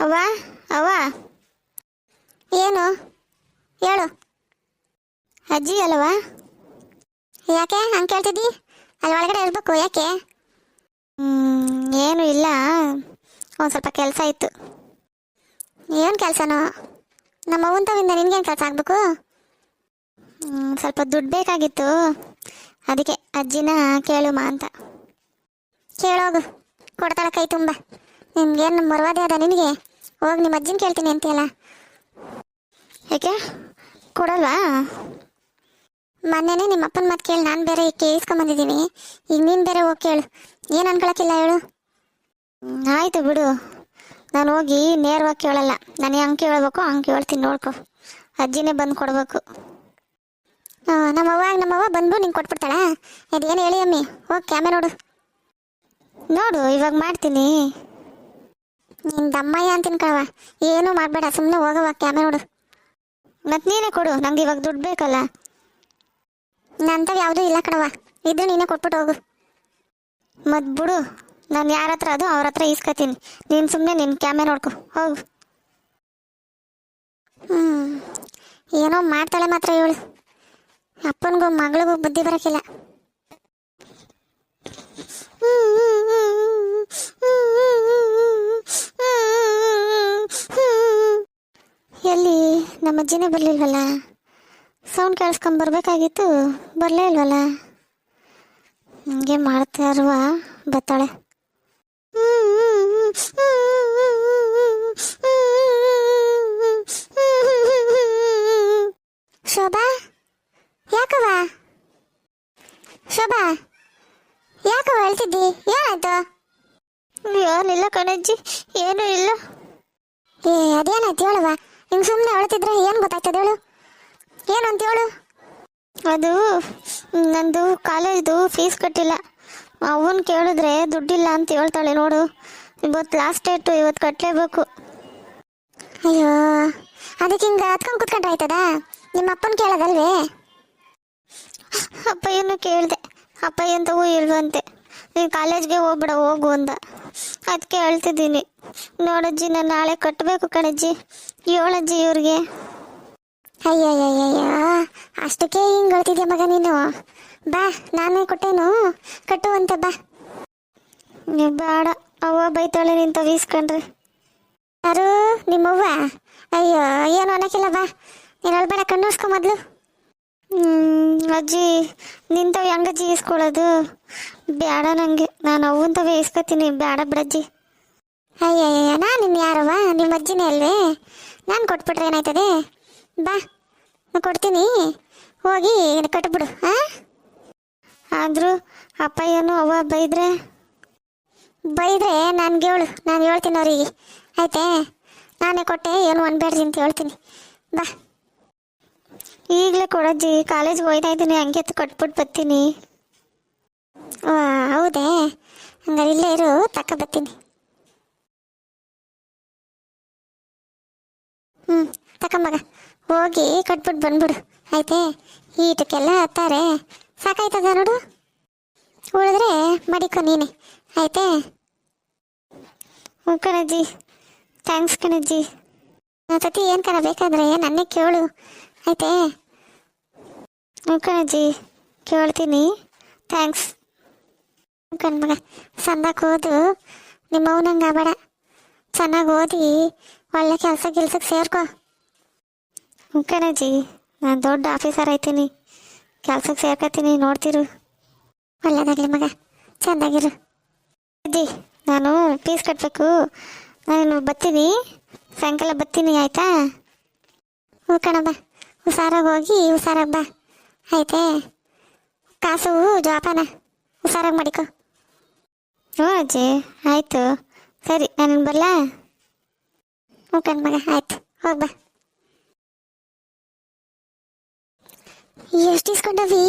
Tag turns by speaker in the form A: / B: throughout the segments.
A: ಅವ್ವ ಅವ್ವ, ಏನು ಹೇಳು. ಅಜ್ಜಿ ಅಲ್ಲವಾ? ಯಾಕೆ ಹಂಗೆ ಕೇಳ್ತಿದ್ದಿ? ಅಲ್ಲಿ ಒಳಗಡೆ ಇರಬೇಕು, ಯಾಕೆ? ಏನು ಇಲ್ಲ, ಒಂದು ಸ್ವಲ್ಪ ಕೆಲಸ ಇತ್ತು. ಏನು ಕೆಲಸನೋ? ನಮ್ಮ ಅವ್ವಂತವಿಂದ ನಿನ್ಗೇನು ಕೆಲಸ ಆಗಬೇಕು? ಸ್ವಲ್ಪ ದುಡ್ಡು ಬೇಕಾಗಿತ್ತು, ಅದಕ್ಕೆ ಅಜ್ಜಿನ ಕೇಳುಮ ಅಂತ. ಕೇಳೋಗು, ಕೊಡ್ತಾಳ ಕೈ ತುಂಬ. ನಿಮ್ಗೇನು ಮರವಾದೆ ಅದ ನಿನಗೆ? ಹೋಗಿ ನಿಮ್ಮ ಅಜ್ಜಿನ ಕೇಳ್ತೀನಿ ಅಂತೀಯಲ್ಲ, ಯಾಕೆ ಕೊಡಲ್ವಾ? ಮೊನ್ನೆನೇ ನಿಮ್ಮ ಅಪ್ಪನ ಮಾತು ಕೇಳಿ ನಾನು ಬೇರೆ ಕೇಳಿಸ್ಕೊಂಬಂದಿದ್ದೀನಿ. ಈಗ ನೀನು ಬೇರೆ ಹೋಗಿ ಕೇಳು, ಏನು ಅನ್ಕೊಳಕ್ಕಿಲ್ಲ ಹೇಳು. ಆಯಿತು ಬಿಡು, ನಾನು ಹೋಗಿ ನೇರವಾಗಿ ಕೇಳಲ್ಲ. ನನಗೆ ಹಂಗೆ ಕೇಳಬೇಕು, ಹಂಗೆ ಕೇಳ್ತೀನಿ, ನೋಡ್ಕೊ. ಅಜ್ಜಿನೇ ಬಂದು ಕೊಡಬೇಕು. ನಮ್ಮವ್ವ ಬಂದು ನಿಂಗೆ ಕೊಟ್ಬಿಡ್ತಾಳ? ಅದೇನು ಹೇಳಿ ಅಮ್ಮಿ, ಹೋಗಿ ಕ್ಯಾಮೆ ನೋಡು. ನೋಡು ಇವಾಗ ಮಾಡ್ತೀನಿ. ನಿನ್ನ ದಮ್ಮಯ್ಯ ಅಂತೀನಿ ಕಣವ, ಏನೂ ಮಾಡಬೇಡ, ಸುಮ್ಮನೆ ಹೋಗವ ಕ್ಯಾಮೆ ನೋಡು. ಮತ್ತು ನೀನೇ ಕೊಡು, ನಂಗೆ ಇವಾಗ ದುಡ್ಡು ಬೇಕಲ್ಲ. ನಂತವ್ ಯಾವುದೂ ಇಲ್ಲ ಕಣವ, ಇದು ನೀನೇ ಕೊಟ್ಬಿಟ್ಟು ಹೋಗು. ಮತ್ತು ಬಿಡು, ನಾನು ಯಾರ ಹತ್ರ ಅದು ಅವ್ರ ಹತ್ರ ಈಸ್ಕೊತೀನಿ. ನೀನು ಸುಮ್ಮನೆ ನಿನ್ನ ಕ್ಯಾಮೆ ನೋಡ್ಕೊ, ಹೋಗು. ಏನೋ ಮಾಡ್ತಾಳೆ ಮಾತ್ರ ಇವಳು. ಅಪ್ಪನಿಗೂ ಮಗಳಿಗೂ ಬುದ್ಧಿ ಬರೋಕ್ಕಿಲ್ಲ. ಎಲ್ಲಿ ನಮ್ಮ ಅಜ್ಜಿನೇ ಬರಲಿಲ್ವಲ್ಲ? ಸೌಂಡ್ ಕೇಳಿಸ್ಕೊಂಬರ್ಬೇಕಾಗಿತ್ತು, ಬರಲೇ ಇಲ್ವಲ್ಲ? ಹಂಗೆ ಮಾಡ್ತಾ ಇರುವ ಬತ್ತಾಳೆ. ಶೋಭಾ, ಯಾಕವ? ಶೋಭಾ, ಯಾಕವ ಹೇಳ್ತಿದ್ದಿ? ಏನಾಯ್ತು? ಏನಿಲ್ಲ ಕಣಜ್ಜಿ, ಏನೂ ಇಲ್ಲ. ಅದೇನಾಯ್ತು ಹೇಳುವ? ಹಿಂಗೆ ಸುಮ್ಮನೆ ಹೇಳ್ತಿದ್ರೆ ಏನು ಗೊತ್ತಾಗ್ತದೆ ಹೇಳು? ಏನು ಅಂತ ಹೇಳು? ಅದು ನಂದು ಕಾಲೇಜ್ದು ಫೀಸ್ ಕಟ್ಟಿಲ್ಲ. ಅವನು ಕೇಳಿದ್ರೆ ದುಡ್ಡಿಲ್ಲ ಅಂತ ಹೇಳ್ತಾಳೆ ನೋಡು. ಇವತ್ತು ಲಾಸ್ಟ್ ಡೇಟು, ಇವತ್ತು ಕಟ್ಟಲೇಬೇಕು. ಅಯ್ಯೋ, ಅದಕ್ಕೆ ಹಿಂಗೆ ಹತ್ಕೊಂಡು ಕುತ್ಕೊಂಡ್ರೆ ಆಯ್ತದ? ನಿಮ್ಮ ಅಪ್ಪನ ಕೇಳೋದಲ್ವೇ? ಅಪ್ಪಯ್ಯನೂ ಕೇಳಿದೆ, ಅಪ್ಪಯ್ಯಂತವೂ ಇಲ್ವಂತೆ. ನೀನು ಕಾಲೇಜ್ಗೆ ಹೋಗ್ಬಿಡ, ಹೋಗು ಅಂದ. ಅದಕ್ಕೆ ಹೇಳ್ತಿದ್ದೀನಿ. ನೋಡಜ್ಜಿ, ನಾನು ನಾಳೆ ಕಟ್ಟಬೇಕು ಕಣಜ್ಜಿ. ಹೇಳಜ್ಜಿ ಇವ್ರಿಗೆ. ಅಯ್ಯಯ್ಯಯ್ಯಯ್ಯೋ, ಅಷ್ಟಕ್ಕೆ ಹಿಂಗೆ ಹೇಳ್ತಿದ್ಯಾ ಮಗ ನೀನು? ಬಾ, ನಾನೇ ಕೊಟ್ಟೇನು, ಕಟ್ಟುವಂತೆ ಬಾ. ಬೇಡ, ಅವ್ವ ಬೈತಾಳೆ ನಿಂತ ವೀಸ್ಕೊಂಡ್ರೆ. ಯಾರು ನಿಮ್ಮವ್ವ? ಅಯ್ಯೋ, ಏನು ಅನ್ನೋಕ್ಕಿಲ್ಲ, ಬಾ. ನೀನು ಅಳ್ಬೇಡ, ಕಣ್ಣುರ್ಸ್ಕೊ ಮೊದಲು. ಅಜ್ಜಿ, ನಿಂತವು ಹೆಂಗಜ್ಜಿ ಈಸ್ಕೊಳ್ಳೋದು? ಬೇಡ ನನಗೆ, ನಾನು ಅವಂತವೇ ಈಸ್ಕೊತೀನಿ. ಬೇಡ ಬಿಡಜ್ಜಿ. ಅಯ್ಯಯ್ಯ, ನಾನು ನಿನ್ನ ಯಾರವ್ವ? ನಿಮ್ಮ ಅಜ್ಜಿನೇ ಅಲ್ವೇ? ನಾನು ಕೊಟ್ಬಿಟ್ರೆ ಏನಾಯ್ತದೆ? ಬಾ, ಕೊಡ್ತೀನಿ, ಹೋಗಿ ಕಟ್ಬಿಡು. ಆದರೂ ಅಪ್ಪಯ್ಯನು ಅವ್ವ ಬೈದ್ರೆ ನನಗೆ ಹೇಳು, ನಾನು ಹೇಳ್ತೀನಿ ಅವರಿಗೆ. ಆಯ್ತೇ? ನಾನೇ ಕೊಟ್ಟೆ, ಏನು ಅನ್ಬೇಡ್ರಿ ಅಂತ ಹೇಳ್ತೀನಿ. ಬಾ, ಈಗಲೇ ಕೊಡಜ್ಜಿ, ಕಾಲೇಜ್ಗೆ ಹೋಯ್ತಾ ಇದ್ದೀನಿ, ಹಂಗೆ ಕಟ್ಬಿಟ್ಟು ಬರ್ತೀನಿ. ಹೌದೇ? ಹಂಗಾರೆ ಇಲ್ಲೇ ಇರು, ತಕ್ಕ ಬರ್ತೀನಿ. ತಕ್ಕಮ್ಮಗ, ಹೋಗಿ ಕಟ್ಬಿಟ್ಟು ಬಂದ್ಬಿಡು. ಆಯ್ತೇ? ಈಟಕ್ಕೆಲ್ಲ ಹತ್ತಾರೆ, ಸಾಕಾಯ್ತದ ನೋಡು. ಉಳಿದ್ರೆ ಮಡಿಕೊ ನೀನೆ. ಆಯ್ತೇ? ಹ್ಞೂ ಕಣಜ್ಜಿ, ಥ್ಯಾಂಕ್ಸ್ ಕಣಜ್ಜಿ. ಸತಿ ಏನು ಕಣ ಬೇಕಾದ್ರೆ ನನ್ನೇ ಕೇಳು. ಆಯ್ತೇ? ಹ್ಞೂ ಕಣಜ್ಜಿ, ಕೇಳ್ತೀನಿ. ಥ್ಯಾಂಕ್ಸ್ ಕಣ್ಮಗ. ಸಂದಾಕ ಓದು, ನಿಮ್ಮ ಅವನಂಗೆ ಆಗಬೇಡ. ಚೆನ್ನಾಗಿ ಓದಿ ಒಳ್ಳೆ ಕೆಲ್ಸಕ್ಕೆ ಸೇರ್ಕೊ. ಹ್ಞೂ ಕಣಜ್ಜಿ, ನಾನು ದೊಡ್ಡ ಆಫೀಸರ್ ಆಯ್ತೀನಿ, ಕೆಲ್ಸಕ್ಕೆ ಸೇರ್ಕೊತೀನಿ, ನೋಡ್ತಿರು. ಒಳ್ಳೇದಾಗಲಿ ಮಗ, ಚೆಂದಾಗಿರು. ಅಜ್ಜಿ, ನಾನು ಫೀಸ್ ಕಟ್ಟಬೇಕು, ನಾನು ಬರ್ತೀನಿ, ಸಾಯಂಕಾಲ ಬರ್ತೀನಿ. ಆಯಿತಾ? ಹ್ಞೂ ಕಣಮ್ಮ, ಹುಷಾರಾಗಿ ಹೋಗಿ ಹುಷಾರಾಗಿ ಬಾ. ಆಯ್ತೇ? ಕಾಸು ಜೋಪಾನ ಹುಷಾರಾಗಿ ಮಾಡಿಕೊ. ಹ್ಞೂ ಅಜ್ಜಿ, ಆಯಿತು, ಸರಿ, ನಾನು ಬರಲಾ? ಹ್ಞೂ ಕಣ್ಮಗ, ಆಯ್ತು, ಹೋಗ್ಬಾ. ಎಷ್ಟು ಇಸ್ಕೊಂಡವಿ?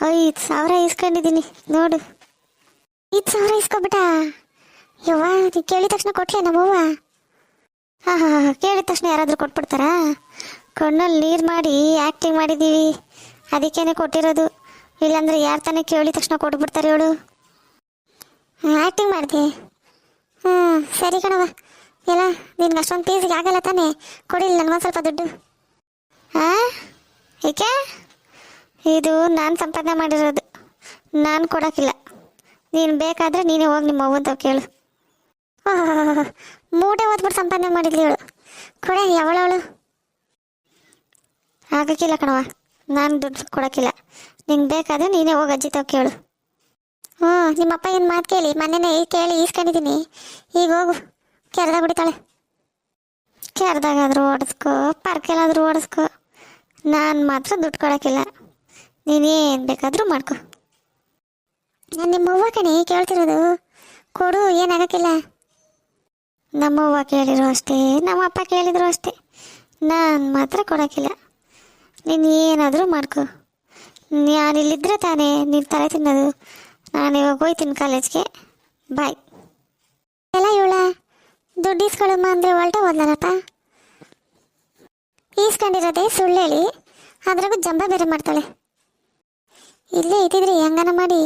A: 5,000 ಇಸ್ಕೊಂಡಿದ್ದೀನಿ ನೋಡು. 5,000 ಇಸ್ಕೊಬಿಟ್ಟ? ಯವ್ವ, ನೀ ಕೇಳಿದ ತಕ್ಷಣ ಕೊಟ್ಲೆ ನಮ್ಮವ್ವ? ಹಾಂ, ಕೇಳಿದ ತಕ್ಷಣ ಯಾರಾದರೂ ಕೊಟ್ಬಿಡ್ತಾರಾ? ಕಣ್ಣಲ್ಲಿ ನೀರು ಮಾಡಿ ಆ್ಯಕ್ಟಿಂಗ್ ಮಾಡಿದ್ದೀವಿ, ಅದಕ್ಕೇನೆ ಕೊಟ್ಟಿರೋದು. ಇಲ್ಲಾಂದ್ರೆ ಯಾರು ತಾನೇ ಕೇಳಿದ ತಕ್ಷಣ ಕೊಟ್ಬಿಡ್ತಾರೆ ಹೇಳು? ಆ್ಯಕ್ಟಿಂಗ್ ಮಾಡ್ತಿ. ಹ್ಞೂ ಸರಿ ಕಣವ. ಎಲ್ಲ ನಿನ್ಗೆ ಅಷ್ಟೊಂದು ಪೀಸಿಗೆ ಆಗಲ್ಲ ತಾನೇ, ಕೊಡಿಲ್ಲ ನನಗೊಂದು ಸ್ವಲ್ಪ ದುಡ್ಡು. ಹಾಂ ಏಕೆ? ಇದು ನಾನು ಸಂಪಾದನೆ ಮಾಡಿರೋದು, ನಾನು ಕೊಡೋಕ್ಕಿಲ್ಲ. ನೀನು ಬೇಕಾದರೆ ನೀನೇ ಹೋಗಿ ನಿಮ್ಮ ಅವ್ವಂತ ಕೇಳು. ಓಹ್ ಮೂಟೆ ಓದ್ಬಿಟ್ಟು ಸಂಪಾದನೆ ಮಾಡಿದ್ಲಿ ಇವಳು. ಕೊಡೆ ಯಾವಳವಳು? ಆಗೋಕ್ಕಿಲ್ಲ ಕಣವ, ನಾನು ದುಡ್ಡು ಕೊಡೋಕ್ಕಿಲ್ಲ. ನಿಂಗೆ ಬೇಕಾದರೆ ನೀನೇ ಹೋಗಿ ಅಜ್ಜಿ ತಾವು ಕೇಳು. ಹ್ಞೂ ನಿಮ್ಮಪ್ಪ ಏನು ಮಾತು ಕೇಳಿ ಮೊನ್ನೆನೇ ಕೇಳಿ ಈಸ್ಕೊಂಡಿದ್ದೀನಿ. ಈಗ ಹೋಗು, ಕೆರೆದಾಗ ಹೊಡಿತಾಳೆ. ಕೆರೆದಾಗಾದರೂ ಓಡಿಸ್ಕೋ, ಪಾರ್ಕೆಲ್ಲಾದರೂ ಓಡಿಸ್ಕೋ, ನಾನು ಮಾತ್ರ ದುಡ್ಡು ಕೊಡೋಕ್ಕಿಲ್ಲ. ನೀನೇನು ಬೇಕಾದರೂ ಮಾಡ್ಕೊ. ನಾನು ನಿಮ್ಮವ್ವ ಕಣೆ ಕೇಳ್ತಿರೋದು, ಕೊಡು, ಏನಾಗೋಕ್ಕಿಲ್ಲ. ನಮ್ಮವ್ವ ಕೇಳಿದ್ರು ಅಷ್ಟೇ, ನಮ್ಮಪ್ಪ ಕೇಳಿದ್ರು ಅಷ್ಟೇ, ನಾನು ಮಾತ್ರ ಕೊಡೋಕ್ಕಿಲ್ಲ. ನೀನು ಏನಾದರೂ ಮಾಡ್ಕೊ. ನಾನಿಲ್ಲಿದ್ದರೆ ತಾನೇ ನೀನು ತಲೆ ತಿನ್ನೋದು. ನಾನು ಇವಾಗ ಹೋಯ್ತೀನಿ ಕಾಲೇಜ್ಗೆ, ಬಾಯ್. ಎಲ್ಲ ಇವಳ ದುಡ್ಡು ಇಸ್ಕೊಳ್ಳಮ್ಮ ಅಂದರೆ ಹೊಲ್ಟೆ ಹೋದ್ಲನಪ್ಪ. ಈಸ್ಕೊಂಡಿರೋದೆ ಸುಳ್ಳು ಹೇಳಿ, ಅದ್ರಾಗೂ ಜಂಬ ಬೇರೆ ಮಾಡ್ತಾಳೆ. ಇಲ್ಲೇ ಇದ್ದಿದ್ರಿ ಹೆಂಗನ ಮಾಡಿ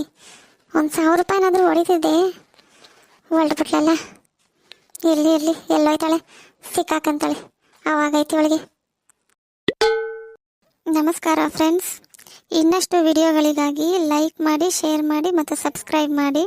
A: 1,000 ರೂಪಾಯಿನಾದರೂ ಹೊಡಿತಿದ್ದೆ. ಹೊಲ್ಟ್ಬಿಟ್ಲಲ್ಲ. ಇರಲಿ ಇರಲಿ, ಎಲ್ಲೋಯ್ತಾಳೆ, ಸಿಕ್ಕಾಕಂತಾಳೆ. ಅವಾಗೈತಿ ಅವಳಿಗೆ. ನಮಸ್ಕಾರ ಫ್ರೆಂಡ್ಸ್. ಇನ್ನಷ್ಟು ವಿಡಿಯೋಗಳಿಗಾಗಿ ಲೈಕ್ ಮಾಡಿ, ಶೇರ್ ಮಾಡಿ ಮತ್ತು ಸಬ್ಸ್ಕ್ರೈಬ್ ಮಾಡಿ.